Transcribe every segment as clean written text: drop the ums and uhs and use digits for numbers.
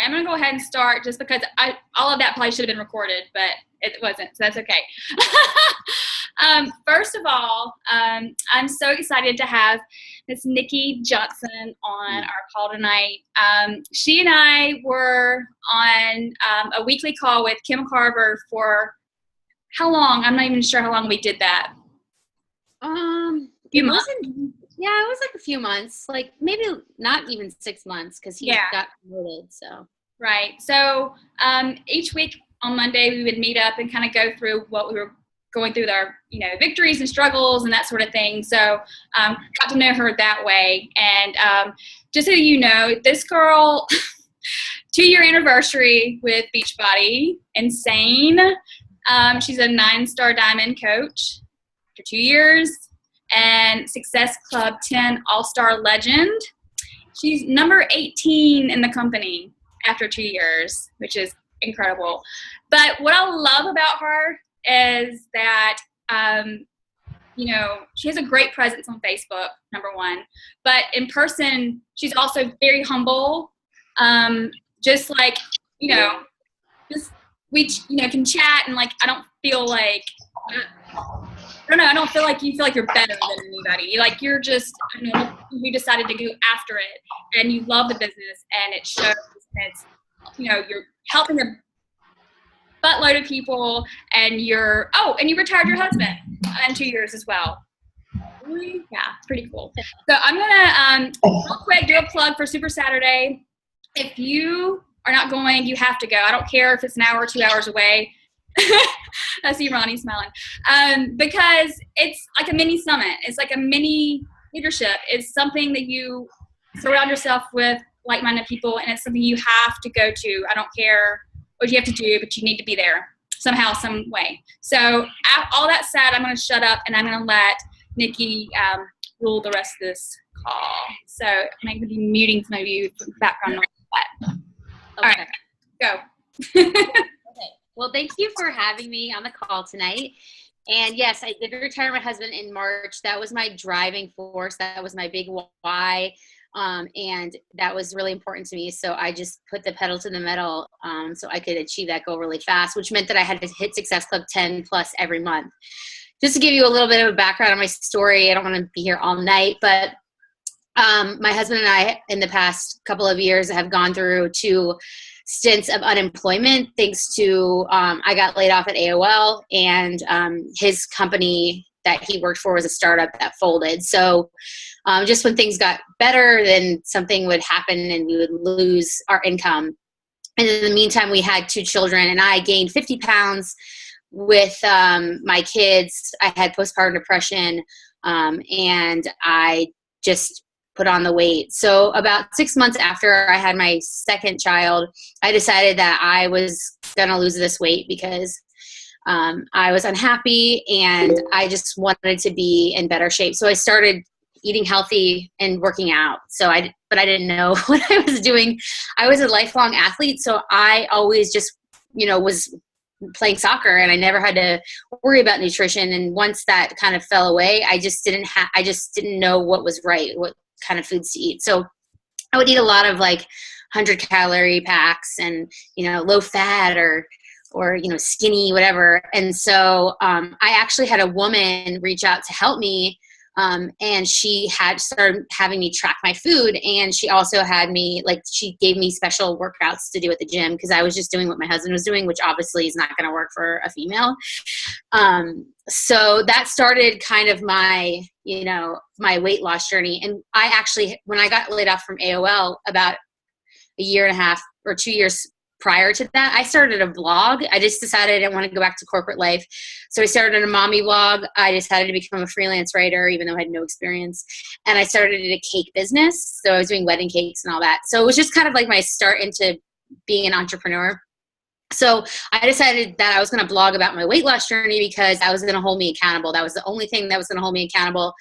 I'm going to go ahead and start just because all of that probably should have been recorded, but it wasn't, so that's okay. First of all, I'm so excited to have Miss Nikki Johnson on our call tonight. She and I were on a weekly call with Kim Carver for how long? I'm not even sure how long we did that. Few months. Yeah, it was like a few months, like maybe not even 6 months because he got promoted. So right. So each week on Monday we would meet up and kind of go through what we were going through, our victories and struggles and that sort of thing. So got to know her that way. And just so you know, this girl, 2-year anniversary with Beachbody, insane. She's a 9-star diamond coach for 2 years. And Success Club 10 All-Star Legend. She's number 18 in the company after 2 years, which is incredible. But what I love about her is that, she has a great presence on Facebook, number one. But in person, she's also very humble. Just like, we can chat and like, I don't feel like... I don't feel like you feel like you're better than anybody. Like you're just, you decided to go after it and you love the business and it shows. And it's, you're helping a buttload of people and you retired your husband in 2 years as well. Really? Yeah, it's pretty cool. So I'm going to real quick do a plug for Super Saturday. If you are not going, you have to go. I don't care if it's an hour or 2 hours away. I see Ronnie smiling. Because it's like a mini summit. It's like a mini leadership. It's something that you surround yourself with like-minded people, and it's something you have to go to. I don't care what you have to do, but you need to be there somehow, some way. So all that said, I'm going to shut up, and I'm going to let Nikki rule the rest of this call. So I'm going to be muting some of you from background noise. All right, go. Well, thank you for having me on the call tonight. And yes, I did retire my husband in March. That was my driving force. That was my big why. And that was really important to me. So I just put the pedal to the metal so I could achieve that goal really fast, which meant that I had to hit Success Club 10 plus every month. Just to give you a little bit of a background on my story, I don't want to be here all night, but my husband and I, in the past couple of years, have gone through 2 stints of unemployment thanks to I got laid off at AOL, and his company that he worked for was a startup that folded. So just when things got better, then something would happen and we would lose our income. And in the meantime, we had 2 children, and I gained 50 pounds with my kids. I had postpartum depression, and I just put on the weight. So about 6 months after I had my second child, I decided that I was going to lose this weight because I was unhappy and I just wanted to be in better shape. So I started eating healthy and working out. But I didn't know what I was doing. I was a lifelong athlete. So I always just, was playing soccer, and I never had to worry about nutrition. And once that kind of fell away, I just didn't know what was right, what kind of foods to eat. So I would eat a lot of like 100-calorie packs and, low fat or skinny, whatever. And so I actually had a woman reach out to help me. And she had started having me track my food. And she also had me, she gave me special workouts to do at the gym because I was just doing what my husband was doing, which obviously is not going to work for a female. So that started kind of my, my weight loss journey. And I actually, when I got laid off from AOL about a year and a half or 2 years prior to that, I started a blog. I just decided I didn't want to go back to corporate life. So I started a mommy blog. I decided to become a freelance writer, even though I had no experience. And I started a cake business. So I was doing wedding cakes and all that. So it was just kind of like my start into being an entrepreneur. So I decided that I was going to blog about my weight loss journey because that was going to hold me accountable. That was the only thing that was going to hold me accountable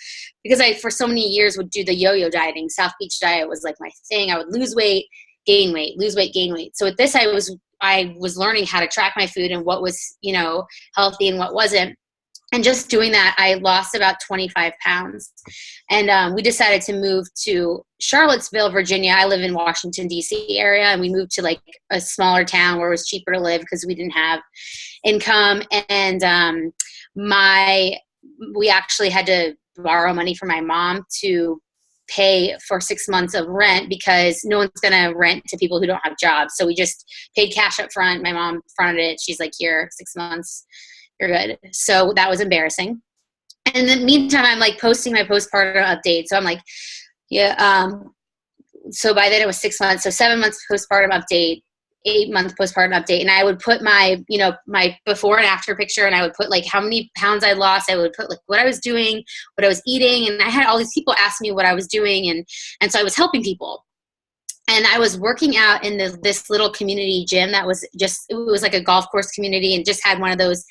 because I, for so many years, would do the yo-yo dieting. South Beach diet was like my thing. I would lose weight, gain weight, lose weight, gain weight. So with this, I was learning how to track my food and what was, healthy and what wasn't. And just doing that, I lost about 25 pounds. And we decided to move to Charlottesville, Virginia. I live in Washington, D.C. area, and we moved to like a smaller town where it was cheaper to live because we didn't have income. And we actually had to borrow money from my mom to pay for 6 months of rent because no one's going to rent to people who don't have jobs. So we just paid cash up front. My mom fronted it. She's like, here, 6 months. You're good. So that was embarrassing. And in the meantime, I'm like posting my postpartum update. So I'm like, yeah. So by then it was 6 months. So 7 months postpartum update, 8 month postpartum update. And I would put my, my before and after picture, and I would put like how many pounds I lost. I would put like what I was doing, what I was eating. And I had all these people ask me what I was doing. And so I was helping people. And I was working out in this little community gym that was it was like a golf course community, and just had one of those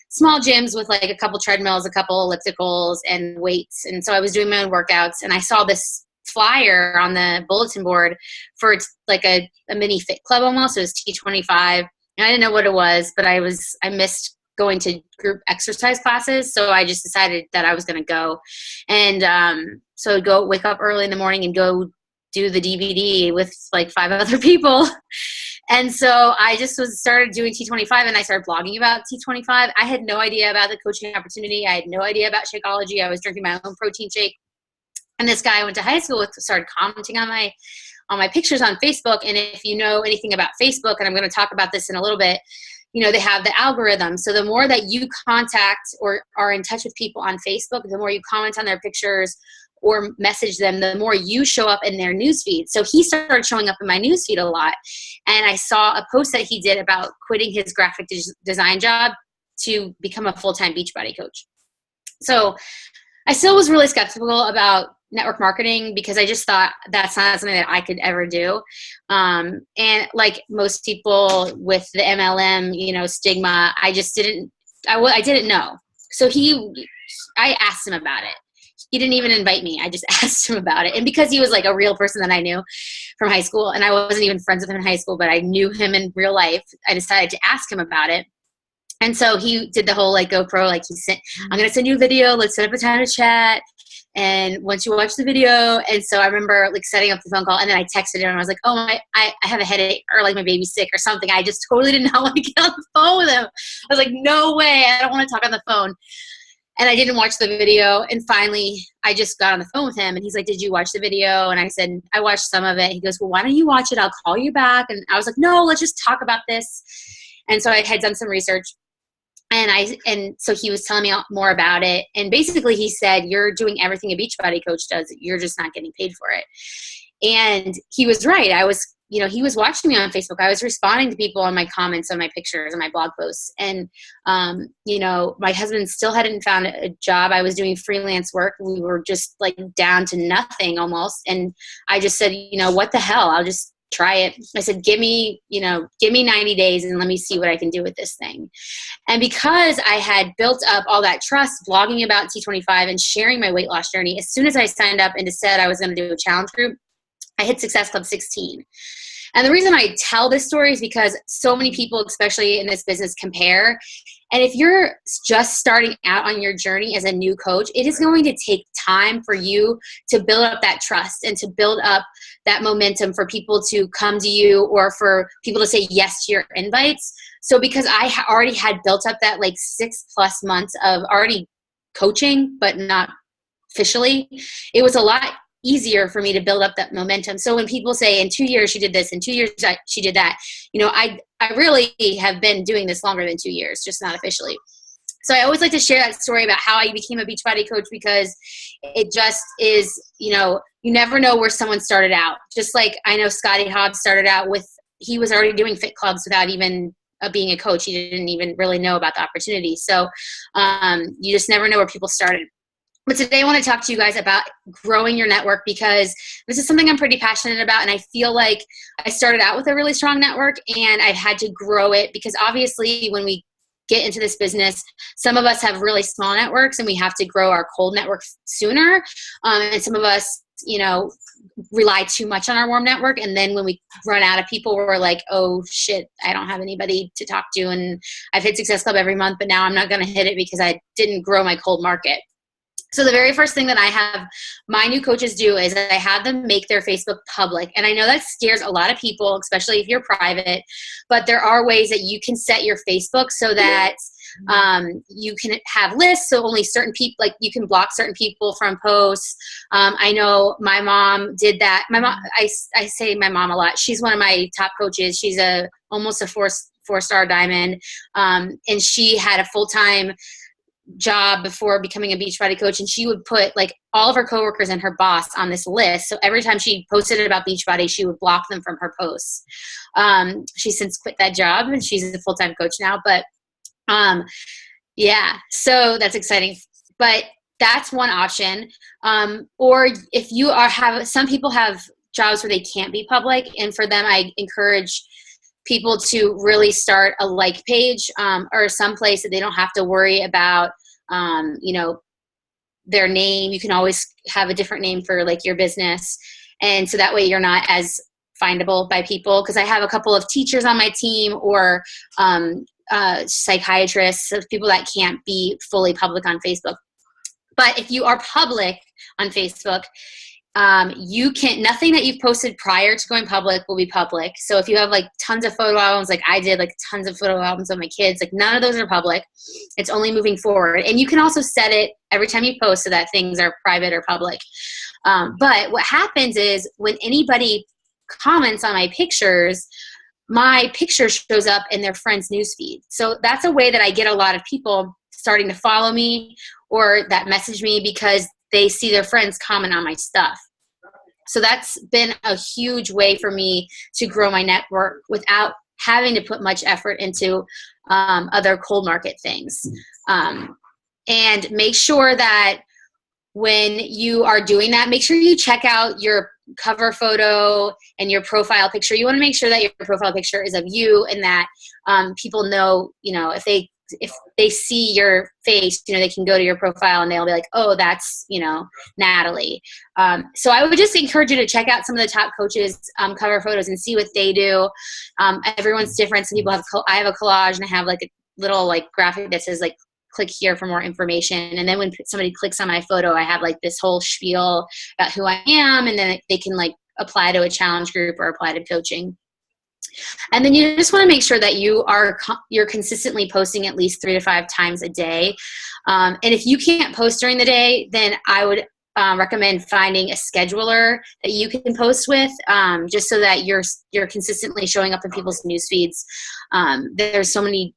small gyms with like a couple treadmills, a couple ellipticals, and weights. And so I was doing my own workouts, and I saw this flyer on the bulletin board for like a mini fit club almost. It was T25. And I didn't know what it was, but I missed going to group exercise classes. So I just decided that I was going to go. And so I'd go wake up early in the morning and go do the DVD with like 5 other people. And so I just started doing T25, and I started blogging about T25. I had no idea about the coaching opportunity. I had no idea about Shakeology. I was drinking my own protein shake. And this guy I went to high school with started commenting on my pictures on Facebook. And if you know anything about Facebook, and I'm going to talk about this in a little bit, they have the algorithm. So the more that you contact or are in touch with people on Facebook, the more you comment on their pictures or message them, the more you show up in their newsfeed. So he started showing up in my newsfeed a lot. And I saw a post that he did about quitting his graphic design job to become a full-time Beachbody coach. So I still was really skeptical about network marketing because I just thought that's not something that I could ever do. And like most people with the MLM, stigma, I just didn't know. So I asked him about it. He didn't even invite me. I just asked him about it. And because he was like a real person that I knew from high school, and I wasn't even friends with him in high school, but I knew him in real life, I decided to ask him about it. And so he did the whole like GoPro, like I'm going to send you a video. Let's set up a time to chat. And once you watch the video, and so I remember like setting up the phone call, and then I texted him and I was like, oh, I have a headache, or like my baby's sick or something. I just totally did not want to get on the phone with him. I was like, no way. I don't want to talk on the phone. And I didn't watch the video. And finally, I just got on the phone with him. And he's like, did you watch the video? And I said, I watched some of it. He goes, well, why don't you watch it? I'll call you back. And I was like, no, let's just talk about this. And so I had done some research. And so he was telling me more about it. And basically he said, you're doing everything a Beachbody coach does. You're just not getting paid for it. And he was right. He was watching me on Facebook. I was responding to people on my comments on my pictures and my blog posts. And, my husband still hadn't found a job. I was doing freelance work. We were just like down to nothing almost. And I just said, what the hell? I'll just try it. I said, give me 90 days and let me see what I can do with this thing. And because I had built up all that trust blogging about T25 and sharing my weight loss journey, as soon as I signed up and said I was going to do a challenge group, I hit Success Club 16. And the reason I tell this story is because so many people, especially in this business, compare. And if you're just starting out on your journey as a new coach, it is going to take time for you to build up that trust and to build up that momentum for people to come to you or for people to say yes to your invites. So because I already had built up that like 6+ months of already coaching, but not officially, it was a lot easier for me to build up that momentum. So when people say in 2 years she did this, in 2 years she did that, I really have been doing this longer than 2 years, just not officially. So I always like to share that story about how I became a Beachbody coach, because it just is, you never know where someone started out. Just like I know Scotty Hobbs started out he was already doing fit clubs without even being a coach. He didn't even really know about the opportunity. So you just never know where people started. But today I want to talk to you guys about growing your network, because this is something I'm pretty passionate about. And I feel like I started out with a really strong network and I've had to grow it, because obviously when we get into this business, some of us have really small networks and we have to grow our cold network sooner. And some of us you know, rely too much on our warm network. And then when we run out of people, we're like, oh shit, I don't have anybody to talk to. And I've hit Success Club every month, but now I'm not going to hit it because I didn't grow my cold market. So the very first thing that I have my new coaches do is I have them make their Facebook public. And I know that scares a lot of people, especially if you're private, but there are ways that you can set your Facebook so that you can have lists. So only certain people, like you can block certain people from posts. I know my mom did that. My mom, I say my mom a lot. She's one of my top coaches. She's almost a four-star diamond. And she had a full-time job before becoming a Beachbody coach, and she would put like all of her coworkers and her boss on this list. So every time she posted about Beachbody, she would block them from her posts. She's since quit that job and she's a full-time coach now, but yeah, so that's exciting. But that's one option. Or if you some people have jobs where they can't be public, and for them, I encourage people to really start a like page, or some place that they don't have to worry about, you know, their name. You can always have a different name for like your business. And so that way you're not as findable by people. Cause I have a couple of teachers on my team, or, psychiatrists, so people that can't be fully public on Facebook. But if you are public on Facebook, nothing that you've posted prior to going public will be public. So if you have like tons of photo albums, like I did, like tons of photo albums of my kids, like none of those are public. It's only moving forward. And you can also set it every time you post so that things are private or public. But what happens is when anybody comments on my picture shows up in their friend's newsfeed. So that's a way that I get a lot of people starting to follow me or that message me because they see their friends comment on my stuff. So that's been a huge way for me to grow my network without having to put much effort into other cold market things. And make sure that when you are doing that, make sure you check out your cover photo and your profile picture. You want to make sure that your profile picture is of you and that people know, you know, if they see your face, you know, they can go to your profile and they'll be like, oh, that's, you know, Natalie. So I would just encourage you to check out some of the top coaches' cover photos and see what they do. Everyone's different. Some people I have a collage and I have like a little like graphic that says like, click here for more information. And then when somebody clicks on my photo, I have like this whole spiel about who I am. And then they can like apply to a challenge group or apply to coaching. And then you just want to make sure that you're consistently posting at least 3 to 5 times a day. And if you can't post during the day, then I would recommend finding a scheduler that you can post with, just so that you're consistently showing up in people's news feeds. There's so many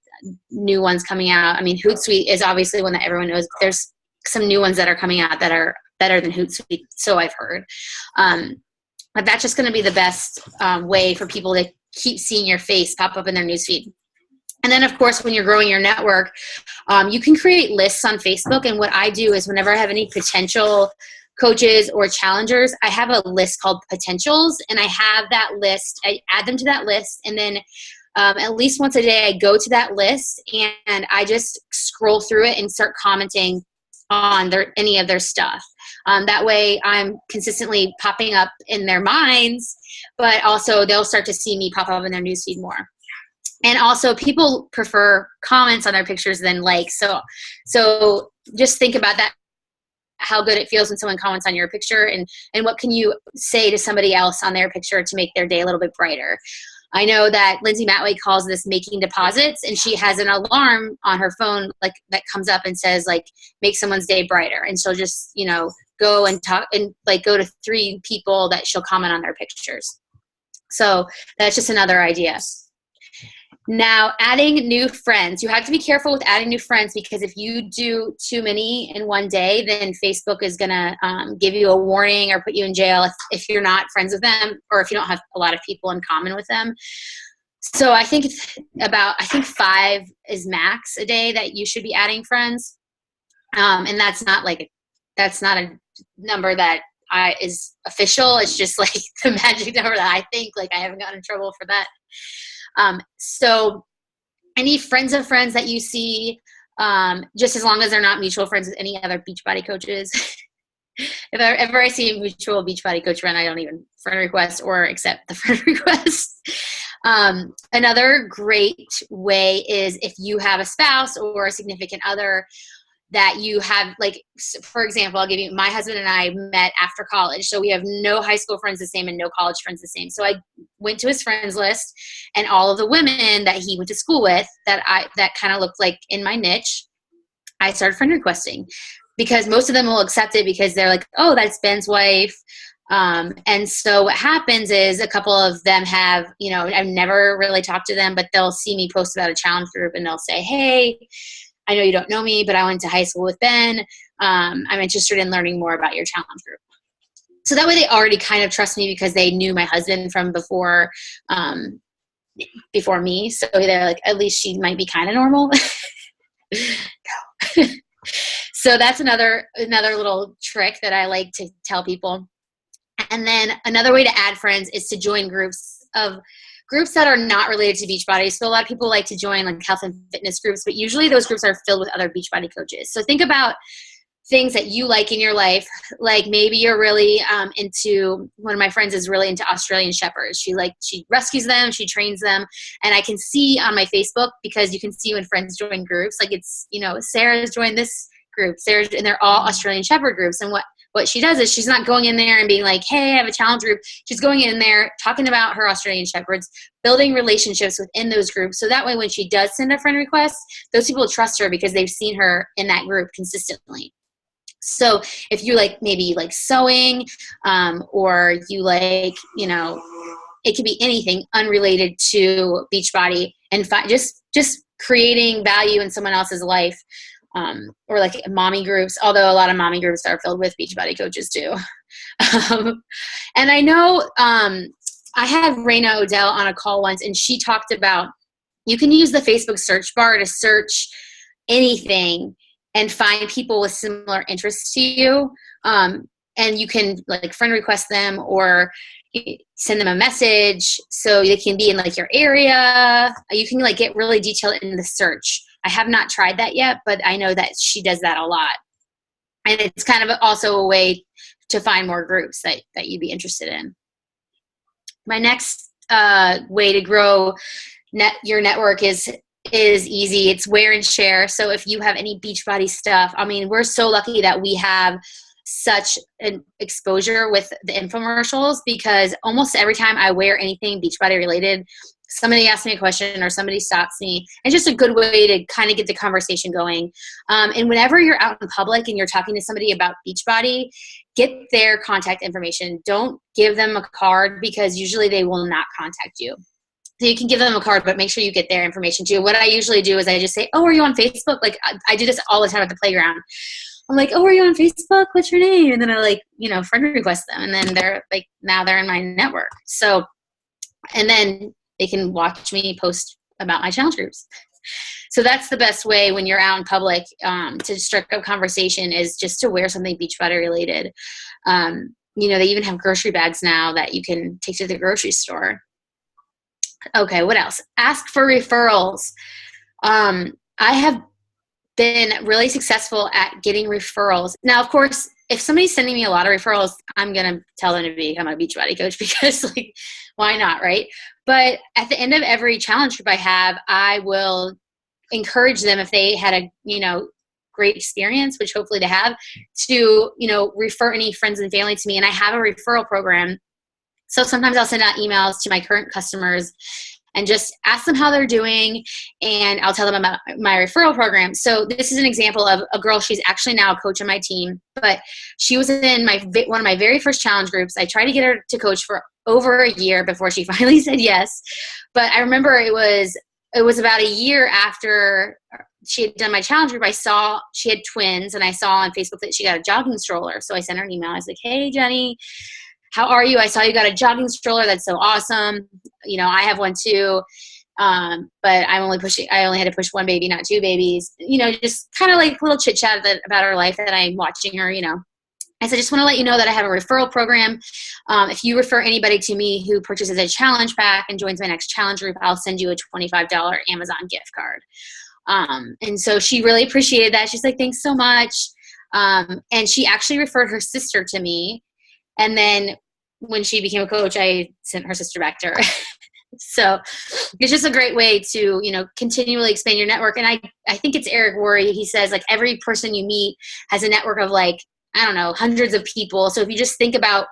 new ones coming out. I mean, Hootsuite is obviously one that everyone knows. There's some new ones that are coming out that are better than Hootsuite, so I've heard. But that's just going to be the best way for people to keep seeing your face pop up in their newsfeed. And then, of course, when you're growing your network, you can create lists on Facebook. And what I do is whenever I have any potential coaches or challengers, I have a list called potentials. And I have that list. I add them to that list. And then at least once a day, I go to that list and I just scroll through it and start commenting on any of their stuff. That way I'm consistently popping up in their minds, but also they'll start to see me pop up in their newsfeed more. And also people prefer comments on their pictures than likes. So just think about that, how good it feels when someone comments on your picture and what can you say to somebody else on their picture to make their day a little bit brighter. I know that Lindsay Matway calls this making deposits, and she has an alarm on her phone like that comes up and says like make someone's day brighter. And she'll just, you know, go and talk and like go to 3 people that she'll comment on their pictures. So that's just another idea. Now, adding new friends. You have to be careful with adding new friends because if you do too many in one day, then Facebook is going to give you a warning or put you in jail if you're not friends with them or if you don't have a lot of people in common with them. So I think 5 is max a day that you should be adding friends. And that's not a number that is official. It's just like the magic number that I think. Like I haven't gotten in trouble for that. So any friends of friends that you see, just as long as they're not mutual friends with any other Beachbody coaches, If ever I see a mutual Beachbody coach run, I don't even friend request or accept the friend request. Another great way is if you have a spouse or a significant other that you have, like, for example, I'll give you, my husband and I met after college. So we have no high school friends the same and no college friends the same. So I went to his friends list, and all of the women that he went to school with that kind of looked like in my niche, I started friend requesting, because most of them will accept it because they're like, oh, that's Ben's wife. And so what happens is a couple of them have, I've never really talked to them, but they'll see me post about a challenge group and they'll say, hey, I know you don't know me, but I went to high school with Ben. I'm interested in learning more about your challenge group. So that way they already kind of trust me because they knew my husband from before me. So they're like, at least she might be kind of normal. No. So that's another little trick that I like to tell people. And then another way to add friends is to join groups that are not related to Beachbody. So a lot of people like to join like health and fitness groups, but usually those groups are filled with other Beachbody coaches. So think about things that you like in your life. Like maybe you're really into, one of my friends is really into Australian Shepherds. She rescues them, she trains them. And I can see on my Facebook, because you can see when friends join groups, like it's, Sarah's joined this group, and they're all Australian Shepherd groups. And what she does is she's not going in there and being like, hey, I have a challenge group. She's going in there talking about her Australian Shepherds, building relationships within those groups. So that way when she does send a friend request, those people trust her because they've seen her in that group consistently. So if you maybe you like sewing, or you like, it could be anything unrelated to Beachbody, and just creating value in someone else's life. Or like mommy groups, although a lot of mommy groups are filled with Beachbody coaches too. And I know I had Raina Odell on a call once, and she talked about you can use the Facebook search bar to search anything and find people with similar interests to you. And you can friend request them or send them a message so they can be in your area. You can get really detailed in the search. I have not tried that yet, but I know that she does that a lot. And it's kind of also a way to find more groups that you'd be interested in. My next way to grow your network is easy. It's wear and share. So if you have any Beachbody stuff, we're so lucky that we have such an exposure with the infomercials, because almost every time I wear anything Beachbody related, somebody asks me a question or somebody stops me. It's just a good way to kind of get the conversation going. And whenever you're out in public and you're talking to somebody about Beachbody, get their contact information. Don't give them a card, because usually they will not contact you. So you can give them a card, but make sure you get their information too. What I usually do is I just say, oh, are you on Facebook? I do this all the time at the playground. I'm like, oh, are you on Facebook? What's your name? And then I friend request them. And then they're now they're in my network. So, and then they can watch me post about my challenge groups. So that's the best way when you're out in public to strike up conversation, is just to wear something Beachbody related. They even have grocery bags now that you can take to the grocery store. Okay, what else? Ask for referrals. I have been really successful at getting referrals. Now, of course, if somebody's sending me a lot of referrals, I'm going to tell them to become a Beachbody coach, because why not, right? But at the end of every challenge group I have, I will encourage them, if they had a, great experience, which hopefully they have, to, refer any friends and family to me. And I have a referral program. So sometimes I'll send out emails to my current customers and just ask them how they're doing, and I'll tell them about my referral program. So this is an example of a girl. She's actually now a coach on my team, but she was in one of my very first challenge groups. I tried to get her to coach for over a year before she finally said yes. But I remember it was about a year after she had done my challenge group. I saw she had twins, and I saw on Facebook that she got a jogging stroller. So I sent her an email. I was like, hey, Jenny, how are you? I saw you got a jogging stroller. That's so awesome. I have one too. But I only had to push one baby, not two babies, just kind of little chit chat about her life that I'm watching her, I said, just want to let you know that I have a referral program. If you refer anybody to me who purchases a challenge pack and joins my next challenge group, I'll send you a $25 Amazon gift card. And so she really appreciated that. She's like, thanks so much. And she actually referred her sister to me. And then when she became a coach, I sent her sister back to her. So it's just a great way to, continually expand your network. And I think it's Eric Worre. He says, like, every person you meet has a network of, like, I don't know, hundreds of people. So if you just think about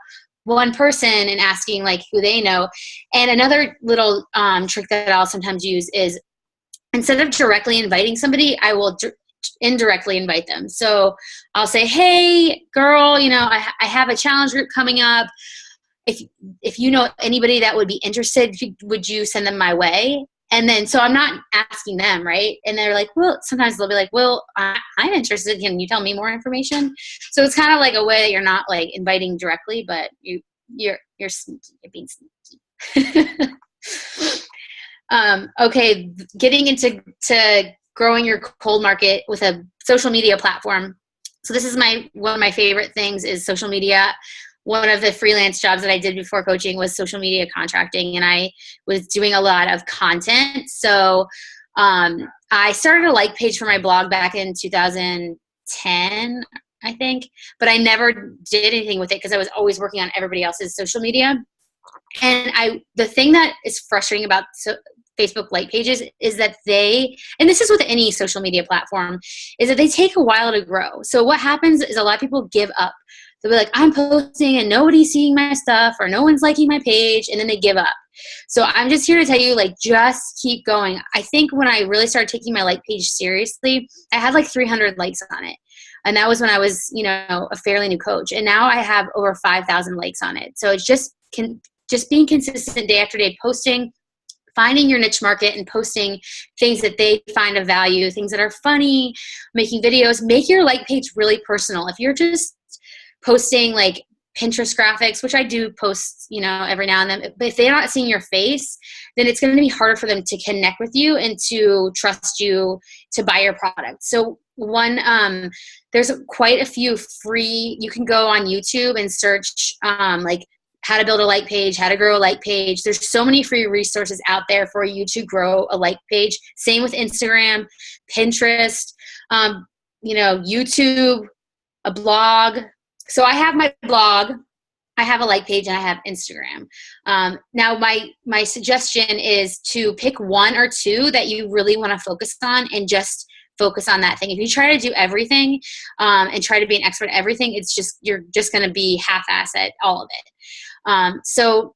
one person and asking, like, who they know. And another little trick that I'll sometimes use is, instead of directly inviting somebody, I will indirectly invite them. So I'll say, hey, girl, I have a challenge group coming up. If you know anybody that would be interested, would you send them my way? And then, so I'm not asking them, right? And they're like, well, sometimes they'll be like, well, I'm interested. Can you tell me more information? So it's kind of like a way that you're not, like, inviting directly, but you're sneaky, you're being sneaky. Okay, getting into growing your cold market with a social media platform. So this is one of my favorite things is social media. One of the freelance jobs that I did before coaching was social media contracting, and I was doing a lot of content. So I started a like page for my blog back in 2010, I think, but I never did anything with it because I was always working on everybody else's social media. And the thing that is frustrating about Facebook like pages is that and this is with any social media platform, is that they take a while to grow. So what happens is a lot of people give up. They'll be like, I'm posting and nobody's seeing my stuff, or no one's liking my page, and then they give up. So I'm just here to tell you, like, just keep going. I think when I really started taking my like page seriously, I had like 300 likes on it. And that was when I was, a fairly new coach. And now I have over 5,000 likes on it. So it's just being consistent day after day, posting, finding your niche market and posting things that they find of value, things that are funny, making videos. Make your like page really personal. If you're just posting like Pinterest graphics, which I do post, every now and then, but if they're not seeing your face, then it's going to be harder for them to connect with you and to trust you to buy your product. So there's quite a few free, you can go on YouTube and search like how to build a like page, how to grow a like page. There's so many free resources out there for you to grow a like page. Same with Instagram, Pinterest, YouTube, a blog. So I have my blog, I have a like page, and I have Instagram. Now my suggestion is to pick one or two that you really want to focus on and just focus on that thing. If you try to do everything and try to be an expert at everything, you're just going to be half-ass at all of it. So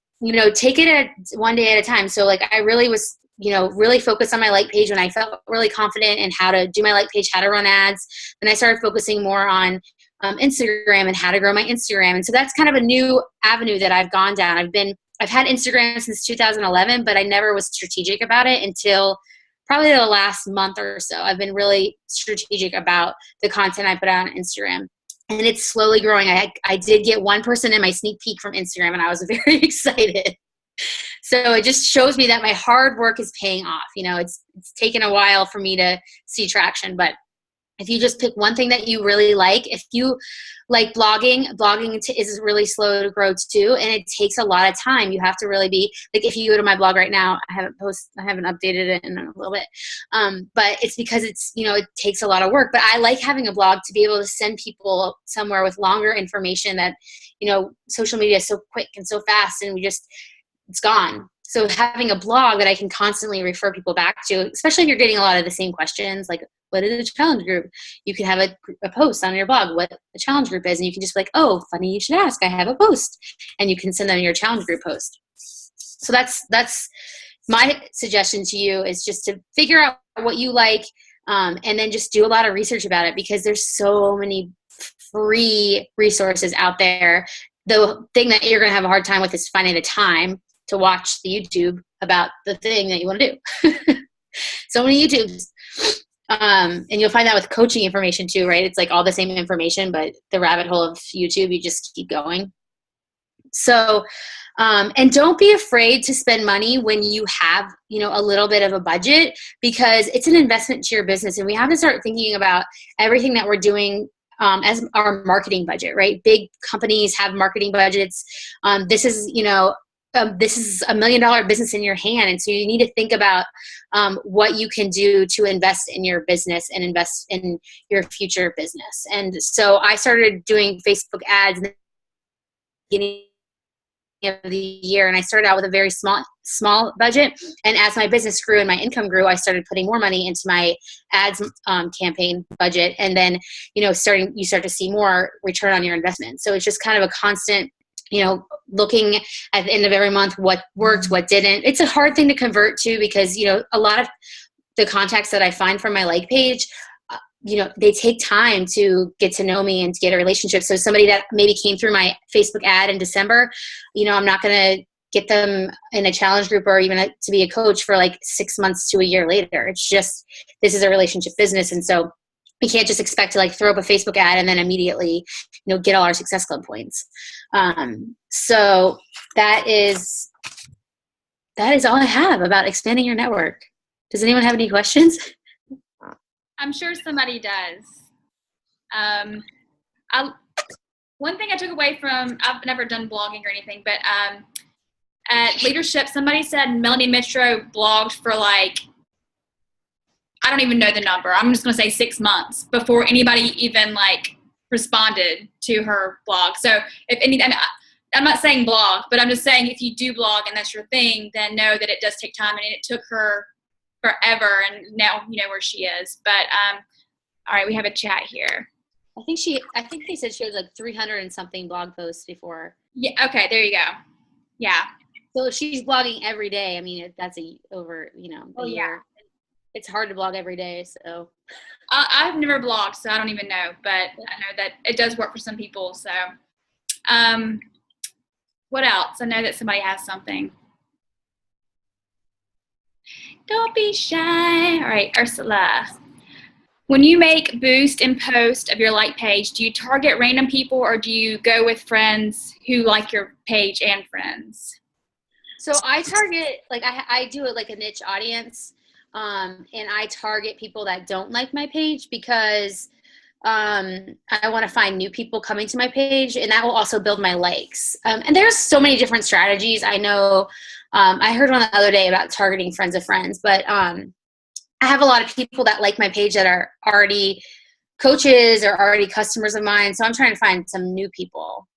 take it one day at a time. So like I really was really focused on my like page when I felt really confident in how to do my like page, how to run ads. Then I started focusing more on Instagram and how to grow my Instagram. And so that's kind of a new avenue that I've gone down. I've had Instagram since 2011, but I never was strategic about it until probably the last month or so. I've been really strategic about the content I put out on Instagram. And it's slowly growing. I did get one person in my sneak peek from Instagram, and I was very excited. So it just shows me that my hard work is paying off. It's taken a while for me to see traction, but if you just pick one thing that you really like, if you like blogging is really slow to grow too, and it takes a lot of time. You have to really be like, if you go to my blog right now, I haven't updated it in a little bit, but it's because it takes a lot of work. But I like having a blog to be able to send people somewhere with longer information that social media is so quick and so fast, and it's gone. So having a blog that I can constantly refer people back to, especially if you're getting a lot of the same questions, like what is a challenge group? You can have a post on your blog, what a challenge group is, and you can just be like, oh, funny you should ask, I have a post. And you can send them your challenge group post. So that's my suggestion to you, is just to figure out what you like, and then just do a lot of research about it, because there's so many free resources out there. The thing that you're going to have a hard time with is finding the time to watch the YouTube about the thing that you want to do. So many YouTubes. And you'll find that with coaching information too, right? It's like all the same information, but the rabbit hole of YouTube, you just keep going. So, and don't be afraid to spend money when you have, a little bit of a budget, because it's an investment to your business. And we have to start thinking about everything that we're doing as our marketing budget, right? Big companies have marketing budgets. This is, this is $1 million business in your hand. And so you need to think about what you can do to invest in your business and invest in your future business. And so I started doing Facebook ads in the beginning of the year, and I started out with a very small budget. And as my business grew and my income grew, I started putting more money into my ads campaign budget. And then, you start to see more return on your investment. So it's just kind of a constant, looking at the end of every month, what worked, what didn't. It's a hard thing to convert to because, a lot of the contacts that I find from my like page, they take time to get to know me and to get a relationship. So somebody that maybe came through my Facebook ad in December, I'm not going to get them in a challenge group or even to be a coach for like 6 months to a year later. It's just, this is a relationship business. And so we can't just expect to like throw up a Facebook ad and then immediately, get all our Success Club points. So that is all I have about expanding your network. Does anyone have any questions? I'm sure somebody does. One thing I took away from, I've never done blogging or anything, but at leadership, somebody said Melanie Mitro blogged for like, I don't even know the number. I'm just going to say 6 months before anybody even like responded to her blog. So if any, I'm not saying blog, but I'm just saying if you do blog and that's your thing, then know that it does take time, and it took her forever, and now you know where she is. But all right, we have a chat here. I think they said she had like 300 and something blog posts before. Yeah. Okay. There you go. Yeah. So if she's blogging every day, I mean, that's over a year. Yeah. It's hard to blog every day. So I've never blogged, so I don't even know, but I know that it does work for some people. So, what else? I know that somebody has something. Don't be shy. All right, Ursula. When you make boost and post of your like page, do you target random people or do you go with friends who like your page and friends? So I target, like I do it like a niche audience, and I target people that don't like my page because I want to find new people coming to my page, and that will also build my likes. And there's so many different strategies. I know I heard one the other day about targeting friends of friends, but I have a lot of people that like my page that are already coaches or already customers of mine. So I'm trying to find some new people.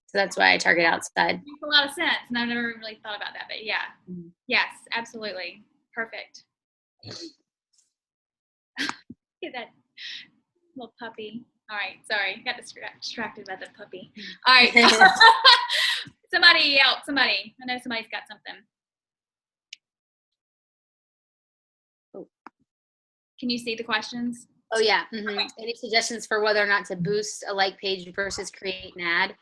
So that's why I target outside. Makes a lot of sense, and I've never really thought about that, but yeah. Mm-hmm. Yes, absolutely. Perfect. Look at that little puppy. All right, sorry. Got distracted by the puppy. All right. Somebody else. Somebody. I know somebody's got something. Oh. Can you see the questions? Oh, yeah. Mm-hmm. Okay. Any suggestions for whether or not to boost a like page versus create an ad?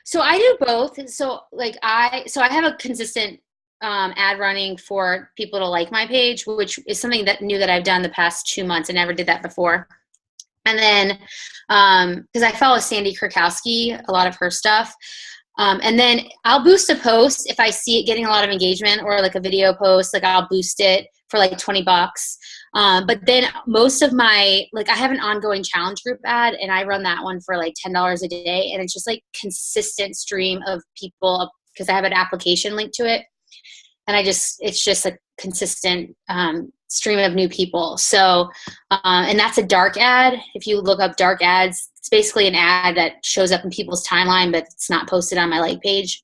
So I do both. So I have a consistent ad running for people to like my page, which is something that new that I've done the past 2 months. I never did that before. And then because I follow Sandy Krakowski, a lot of her stuff. And then I'll boost a post if I see it getting a lot of engagement, or like a video post, like I'll boost it for like $20. But then most of my, like I have an ongoing challenge group ad, and I run that one for like $10 a day. And it's just like consistent stream of people because I have an application linked to it. And it's just a consistent stream of new people. So, and that's a dark ad. If you look up dark ads, it's basically an ad that shows up in people's timeline, but it's not posted on my like page.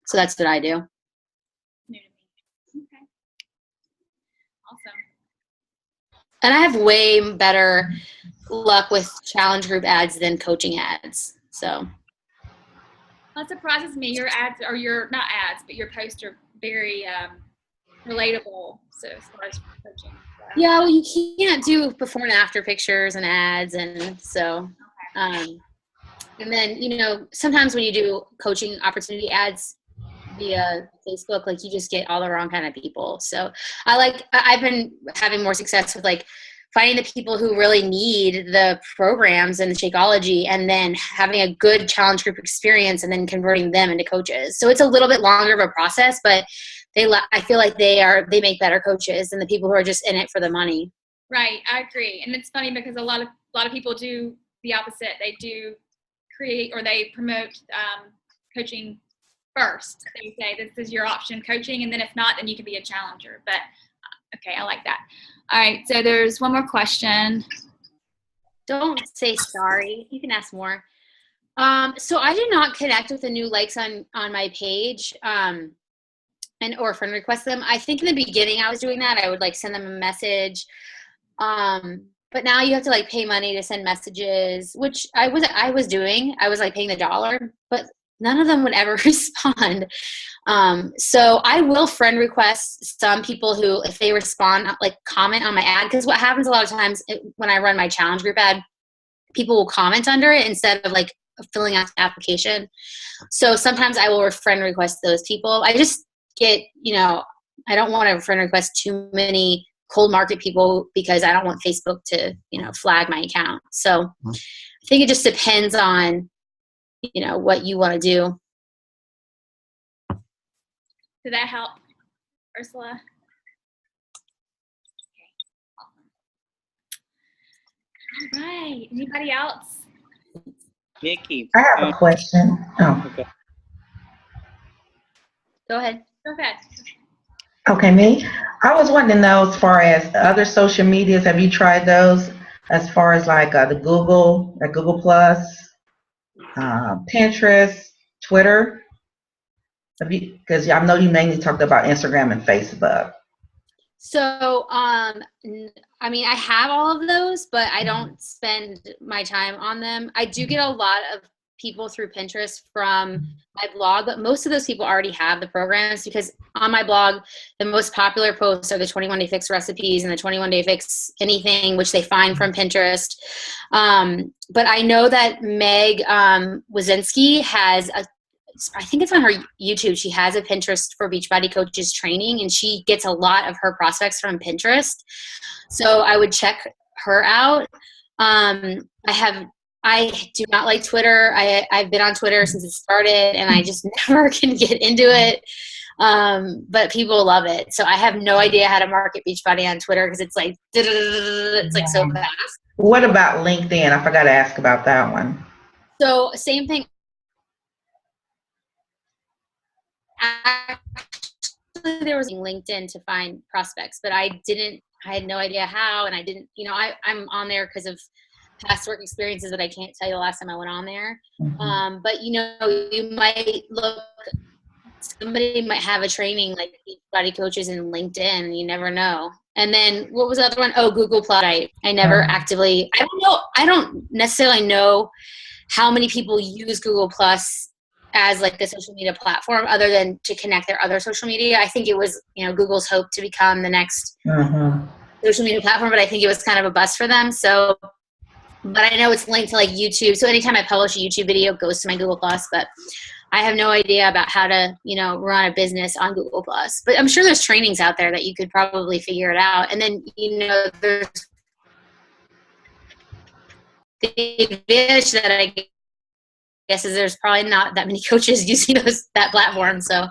So that's what I do. Okay. Awesome. And I have way better luck with challenge group ads than coaching ads. So that surprises me. Your ads, or your, not ads, but your posts are very relatable. So as far as coaching. So. Yeah, well, you can't do before and after pictures and ads, and so, and then sometimes when you do coaching opportunity ads via Facebook, like you just get all the wrong kind of people. So I've been having more success with like finding the people who really need the programs and the Shakeology, and then having a good challenge group experience and then converting them into coaches. So it's a little bit longer of a process, but I feel like they make better coaches than the people who are just in it for the money. Right. I agree. And it's funny because a lot of people do the opposite. They do create, or they promote coaching first. They say this is your option coaching, and then if not, then you can be a challenger. But okay, I like that. All right, so there's one more question. Don't say sorry. You can ask more. So I did not connect with the new likes on my page, and or friend request them. I think in the beginning I was doing that. I would like send them a message. But now you have to like pay money to send messages, which I was doing. I was like paying the $1, but none of them would ever respond. So I will friend request some people who, if they respond, like comment on my ad. Because what happens a lot of times when I run my challenge group ad, people will comment under it instead of like filling out the application. So sometimes I will friend request those people. I just get, I don't want to friend request too many cold market people because I don't want Facebook to, flag my account. So I think it just depends on, what you want to do. Did that help, Ursula? Okay. All right. Anybody else? Nikki. I have a question. Oh. Okay. Go ahead. Go ahead. Okay, me. I was wanting to know, as far as other social medias, have you tried those? As far as like the Google Plus, Pinterest, Twitter? Because I know you mainly talked about Instagram and Facebook. So, I mean, I have all of those, but I don't spend my time on them. I do get a lot of people through Pinterest from my blog, but most of those people already have the programs, because on my blog, the most popular posts are the 21-day fix recipes and the 21-day fix anything, which they find from Pinterest. But I know that Meg Wazinski has I think it's on her YouTube. She has a Pinterest for Beachbody coaches training, and she gets a lot of her prospects from Pinterest. So I would check her out. I do not like Twitter. I've been on Twitter since it started, and I just never can get into it. But people love it. So I have no idea how to market Beachbody on Twitter, because it's like, it's like so fast. What about LinkedIn? I forgot to ask about that one. So same thing. Actually, there was LinkedIn to find prospects, but I had no idea how, and I didn't, I'm on there because of past work experiences that I can't tell you the last time I went on there. Mm-hmm. But you might somebody might have a training like Beachbody coaches in LinkedIn, and you never know. And then what was the other one? Oh, Google Plus. I never actively, I don't necessarily know how many people use Google Plus as like the social media platform, other than to connect their other social media. I think it was, Google's hope to become the next social media platform, but I think it was kind of a bust for them. So, but I know it's linked to like YouTube. So anytime I publish a YouTube video, it goes to my Google Plus, but I have no idea about how to, run a business on Google Plus. But I'm sure there's trainings out there that you could probably figure it out. And then, there's the advantage that I guess is there's probably not that many coaches using that platform. So,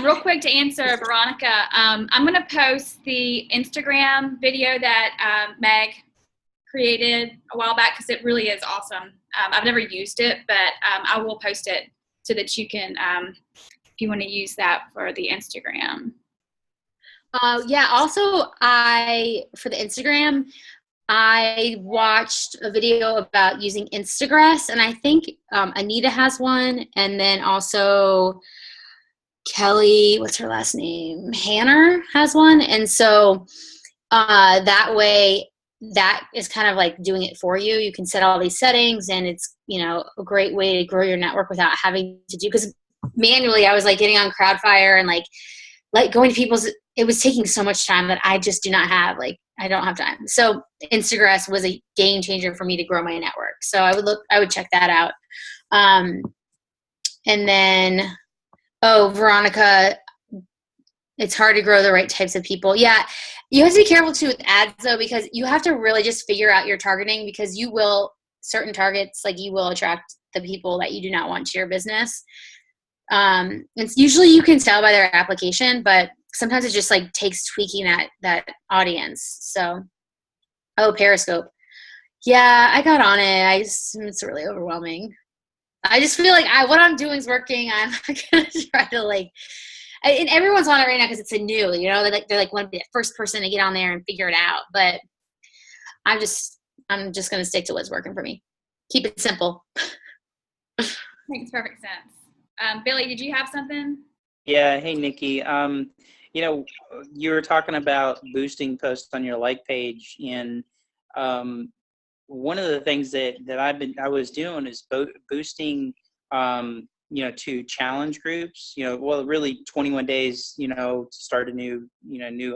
real quick to answer Veronica, I'm going to post the Instagram video that Meg created a while back, because it really is awesome. I've never used it, but I will post it so that you can, if you want to use that for the Instagram. Yeah. Also, for the Instagram, I watched a video about using Instagrass, and I think Anita has one, and then also Kelly, what's her last name? Hanner has one. And so that way, that is kind of like doing it for you. You can set all these settings, and it's, a great way to grow your network without having to do, because manually I was like getting on Crowdfire and like going to people's, it was taking so much time that I just do not have, I don't have time. So Instagram was a game changer for me to grow my network. So I would check that out. And then, Veronica, it's hard to grow the right types of people. Yeah. You have to be careful too with ads though, because you have to really just figure out your targeting, because certain targets, like you will attract the people that you do not want to your business. It's usually you can tell by their application, but sometimes it just like takes tweaking that audience. So, Periscope. Yeah, I got on it. It's really overwhelming. I just feel like what I'm doing is working. I'm not gonna try to and everyone's on it right now because it's a new, they're like want to be the first person to get on there and figure it out. But I'm just gonna stick to what's working for me. Keep it simple. Makes perfect sense. Billy, did you have something? Yeah. Hey, Nikki. You were talking about boosting posts on your like page, and one of the things that I was doing is boosting, to challenge groups, really 21 days, to start a new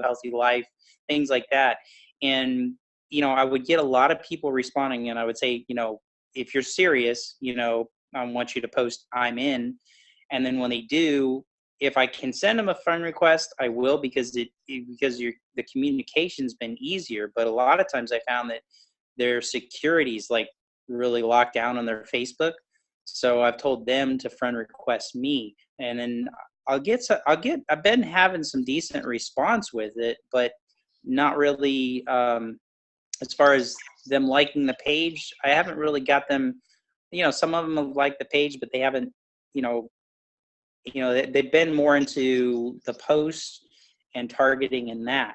healthy life, things like that. And, I would get a lot of people responding, and I would say, if you're serious, I want you to post I'm in. And then when they do, if I can send them a friend request, I will, because the communication's been easier. But a lot of times I found that their security's like really locked down on their Facebook. So I've told them to friend request me, and then I've been having some decent response with it, but not really, as far as them liking the page. I haven't really got them, some of them have liked the page, but they haven't, they've been more into the posts and targeting in that.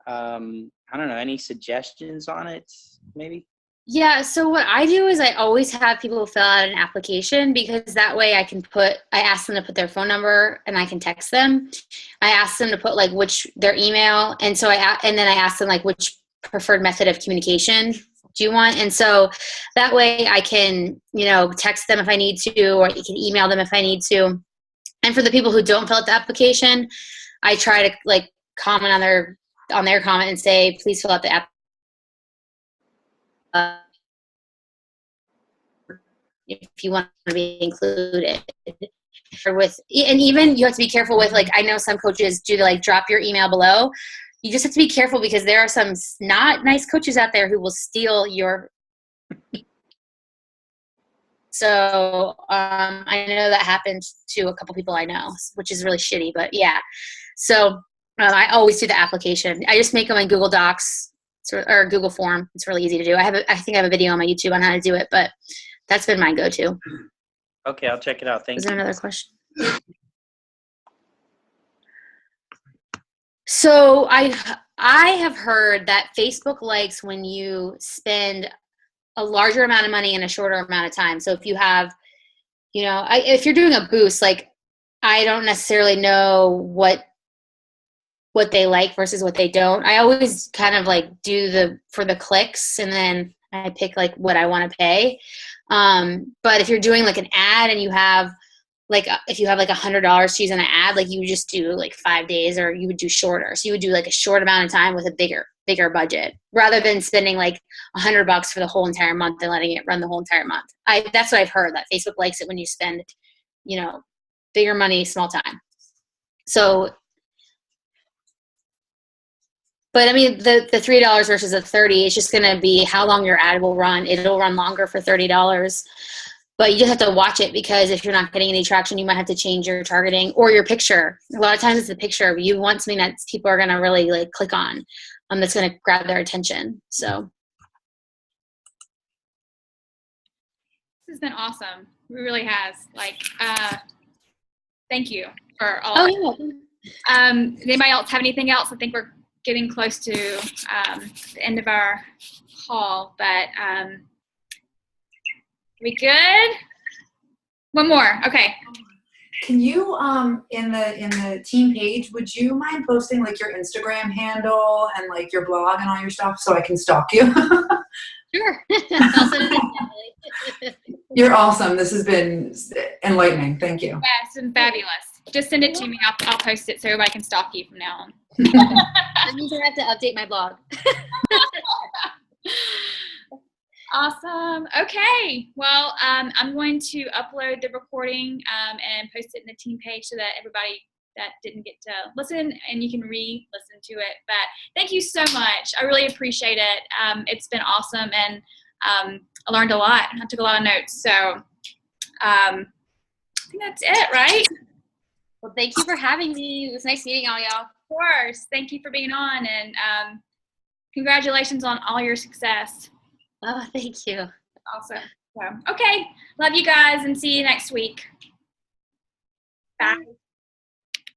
I don't know, any suggestions on it, maybe? Yeah, so what I do is I always have people fill out an application, because that way I ask them to put their phone number and I can text them. I ask them to put their email, and then I ask them which preferred method of communication do you want? And so that way I can, text them if I need to, or you can email them if I need to. And for the people who don't fill out the application, I try to comment on their comment and say, please fill out the app. If you want to be included. And even you have to be careful with, I know some coaches do drop your email below. You just have to be careful, because there are some not nice coaches out there who will steal your. So I know that happened to a couple people I know, which is really shitty, but yeah. So I always do the application. I just make them in Google Docs or Google Form. It's really easy to do. I think I have a video on my YouTube on how to do it, but that's been my go-to. Okay, I'll check it out. Thank you. Is there another question? So I have heard that Facebook likes when you spend a larger amount of money in a shorter amount of time. So if you have, if you're doing a boost, I don't necessarily know what they like versus what they don't. I always kind of do for the clicks, and then I pick what I want to pay. But if you're doing an ad and you have if you have $100 to use on an ad, you would just do 5 days, or you would do shorter. So you would do a short amount of time with a bigger budget, rather than spending $100 for the whole entire month and letting it run the whole entire month. That's what I've heard, that Facebook likes it when you spend, bigger money, small time. So, but I mean, the $3 versus the $30 is just going to be how long your ad will run. It'll run longer for $30. But you just have to watch it, because if you're not getting any traction, you might have to change your targeting or your picture. A lot of times it's the picture. You want something that people are going to really click on, that's going to grab their attention. So this has been awesome. It really has. Thank you for all. Oh, yeah. Anybody else have anything else? I think we're getting close to the end of our call, but we good? One more. Okay. Can you in the team page, would you mind posting your Instagram handle and your blog and all your stuff, so I can stalk you? Sure. You're awesome. This has been enlightening. Thank you. Yeah, it's been fabulous. Just send it to me. I'll post it so everybody can stalk you from now on. That means I have to update my blog. Awesome. Okay. Well, I'm going to upload the recording and post it in the team page, so that everybody that didn't get to listen, and you can re-listen to it. But thank you so much. I really appreciate it. It's been awesome, and I learned a lot. I took a lot of notes. So I think that's it, right? Well, thank you for having me. It was nice meeting all y'all. Of course. Thank you for being on, and congratulations on all your success. Oh, thank you. Awesome. So, okay. Love you guys and see you next week. Bye.